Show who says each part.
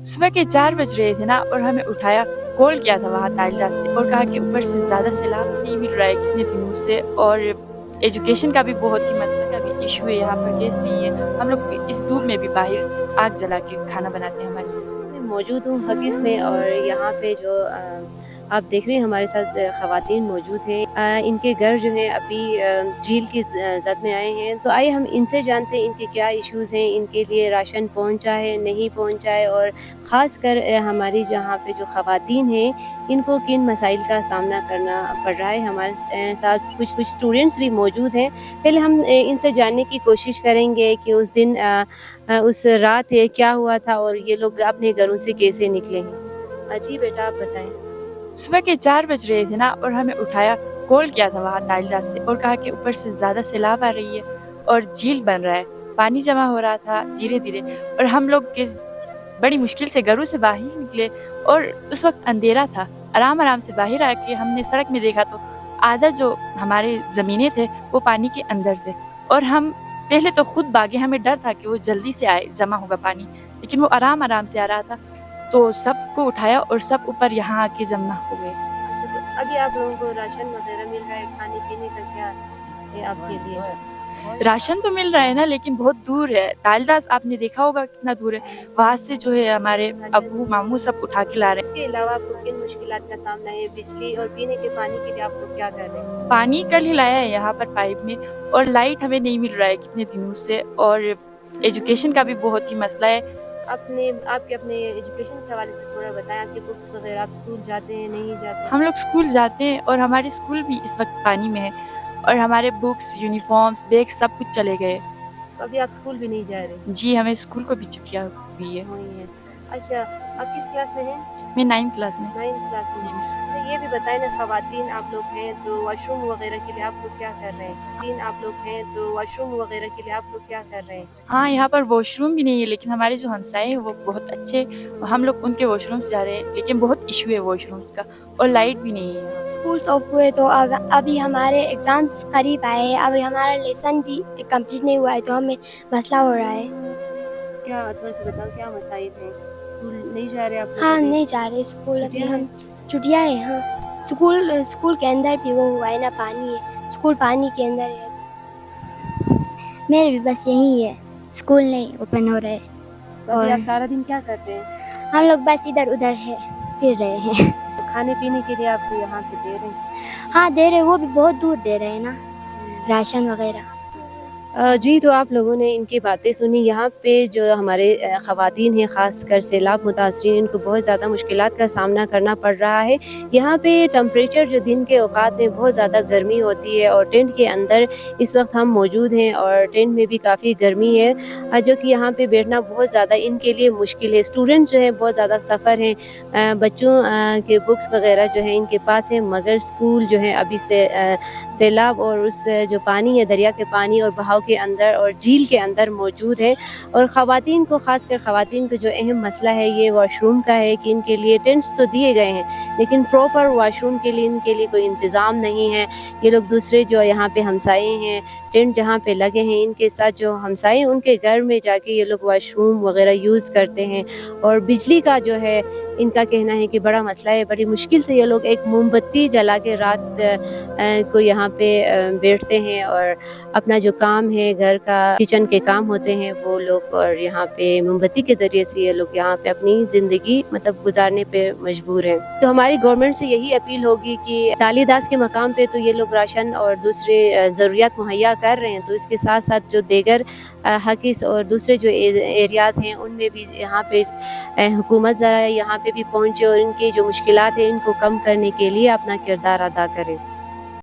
Speaker 1: सुबह के 4 बज रहे थे ना और हमें उठाया, कॉल किया था वहाँ ताइल्दा से और कहा कि ऊपर से ज़्यादा सैलाब नहीं मिल रहा है कितने दिनों से, और एजुकेशन का भी बहुत ही मसला का भी इशू है, यहाँ पर गैस नहीं है। हम लोग इस धूप में भी बाहर आग जला के खाना बनाते हैं हमारे।
Speaker 2: मैं मौजूद हूँ हकीस में और यहाँ पे जो आप देख रहे हैं हमारे साथ ख़वातीन मौजूद हैं। इनके घर जो है अभी झील की जद में आए हैं, तो आइए हम इनसे जानते हैं इनके क्या इश्यूज़ हैं, इनके लिए राशन पहुँचा है नहीं पहुँचा है, और ख़ास कर हमारी जहाँ पे जो ख़वातीन हैं इनको किन मसाइल का सामना करना पड़ रहा है। हमारे साथ कुछ स्टूडेंट्स भी मौजूद हैं। पहले हम इनसे जानने की कोशिश करेंगे कि उस दिन उस रात क्या हुआ था और ये लोग अपने घरों से कैसे निकले हैं। जी बेटा, आप बताएं।
Speaker 1: सुबह के 4 बज रहे थे ना और हमें उठाया, कॉल किया था वहाँ ताइल्दा से और कहा कि ऊपर से ज़्यादा सैलाब आ रही है और झील बन रहा है, पानी जमा हो रहा था धीरे धीरे, और हम लोग बड़ी मुश्किल से घरों से बाहर निकले। और उस वक्त अंधेरा था। आराम से बाहर आके हमने सड़क में देखा तो आधा जो हमारे ज़मीनें थे वो पानी के अंदर थे, और हम पहले तो खुद भागे, हमें डर था कि वो जल्दी से आए, जमा होगा पानी, लेकिन वो आराम से आ रहा था, तो सबको उठाया और सब ऊपर यहाँ आके जमा हो गए।
Speaker 2: अच्छा, तो अभी आप लोगों को राशन वगैरह मिल रहा है, खाने पीने का क्या है आपके लिए?
Speaker 1: राशन तो मिल रहा है ना, लेकिन बहुत दूर है। तालदास आपने देखा होगा कितना दूर है, वहाँ से जो है हमारे अबू मामू सब उठा के ला रहे हैं।
Speaker 2: इसके अलावा आपको किन मुश्किलात का सामना है? बिजली और पीने के पानी के लिए आप लोग क्या कर रहे हैं?
Speaker 1: पानी कल ही लाया है यहाँ पर पाइप में, और लाइट हमें नहीं मिल रहा है कितने दिनों से, और एजुकेशन का भी बहुत ही मसला है।
Speaker 2: आपके अपने एजुकेशन के हवाले से थोड़ा बताएं। आपकी बुक्स वगैरह, आप स्कूल जाते हैं नहीं जाते?
Speaker 1: हम लोग स्कूल जाते हैं और हमारे स्कूल भी इस वक्त पानी में है, और हमारे बुक्स, यूनिफॉर्म्स, बैग सब कुछ चले गए।
Speaker 2: तो अभी आप स्कूल भी नहीं जा रहे?
Speaker 1: जी, हमें स्कूल को भी छुट्टियाँ हुई है।
Speaker 2: हुई है। अच्छा, आप किस क्लास में हैं?
Speaker 1: मैं 9th क्लास में।
Speaker 2: 9th क्लास में।
Speaker 1: जी मिस।
Speaker 2: तो ये भी बताएं ना, ख़वातीन आप लोग हैं तो वॉशरूम वगैरह के लिए आप लोग क्या कर रहे हैं? 3 आप लोग हैं तो वॉशरूम वगैरह के लिए आप लोग क्या कर रहे हैं?
Speaker 1: हाँ, यहाँ पर वॉशरूम भी नहीं है, लेकिन हमारे जो हमसाए हैं वो बहुत अच्छे, हम लोग उनके वॉशरूम्स जा रहे हैं, लेकिन बहुत इशू है वॉशरूम्स का, और लाइट भी नहीं है।
Speaker 3: स्कूल्स ऑफ हुए तो अब अभी हमारे एग्ज़ाम्स करीब आए हैं, अभी हमारा लेसन भी कंप्लीट नहीं हुआ है, तो हमें मसला हो रहा है।
Speaker 2: क्या थोड़ा सा बताओ, क्या मसाइल हैं? स्कूल नहीं जा रहे आप लोग?
Speaker 3: हाँ,
Speaker 2: अभी?
Speaker 3: नहीं जा रहे स्कूल अभी
Speaker 2: छुट्टियाँ
Speaker 3: हम। छुट्टियाँ हैं, हाँ। स्कूल के अंदर भी वो हुआ है ना, पानी है, स्कूल पानी के अंदर है। मेरे भी बस यही है, स्कूल नहीं ओपन हो रहे।
Speaker 2: तो अभी आप सारा दिन क्या करते हैं?
Speaker 3: हम लोग बस इधर उधर है, फिर रहे हैं।
Speaker 2: तो खाने पीने के लिए आपको यहाँ पे दे रहे हैं?
Speaker 3: हाँ, दे रहे, वो भी बहुत दूर दे रहे हैं ना, राशन वगैरह।
Speaker 2: जी, तो आप लोगों ने इनकी बातें सुनी। यहाँ पे जो हमारे ख़वातीन हैं, ख़ास कर सैलाब मुतासरीन, इनको बहुत ज़्यादा मुश्किलात का सामना करना पड़ रहा है। यहाँ पे टेम्परेचर जो दिन के औक़ात में बहुत ज़्यादा गर्मी होती है, और टेंट के अंदर इस वक्त हम मौजूद हैं और टेंट में भी काफ़ी गर्मी है, जो कि यहाँ पे बैठना बहुत ज़्यादा इनके लिए मुश्किल है। स्टूडेंट जो है बहुत ज़्यादा सफ़र हैं, बच्चों के बुक्स वग़ैरह जो है इनके पास है, मगर स्कूल जो है अभी से सैलाब और उस जो पानी है, दरिया के पानी और बहाव के अंदर और झील के अंदर मौजूद है। और ख़वातीन को, ख़ासकर ख़वातीन को जो अहम मसला है ये वॉशरूम का है कि इनके लिए टेंट्स तो दिए गए हैं, लेकिन प्रॉपर वॉशरूम के लिए इनके लिए कोई इंतज़ाम नहीं है। ये लोग दूसरे जो यहाँ पे हमसाए हैं, टेंट जहाँ पे लगे हैं, इनके साथ जो हमसाए उनके घर में जाके ये लोग वॉशरूम वगैरह यूज़ करते हैं। और बिजली का जो है इनका कहना है कि बड़ा मसला है, बड़ी मुश्किल से ये लोग एक मोमबत्ती जला के रात को यहाँ पे बैठते हैं, और अपना जो काम है घर का, किचन के काम होते हैं वो लोग, और यहाँ पे मोमबत्ती के ज़रिए से ये लोग यहाँ पे अपनी ज़िंदगी मतलब गुजारने पे मजबूर हैं। तो हमारी गवर्नमेंट से यही अपील होगी कि तालीदास के मकाम पे तो ये लोग राशन और दूसरे ज़रूरियात मुहैया कर रहे हैं, तो इसके साथ साथ जो देगर हकीस और दूसरे जो एरियाज़ हैं उनमें भी यहाँ पे हुकूमत ज़रा यहाँ पे भी पहुँचे और इनकी जो मुश्किलात हैं इनको कम करने के लिए अपना किरदार अदा करें।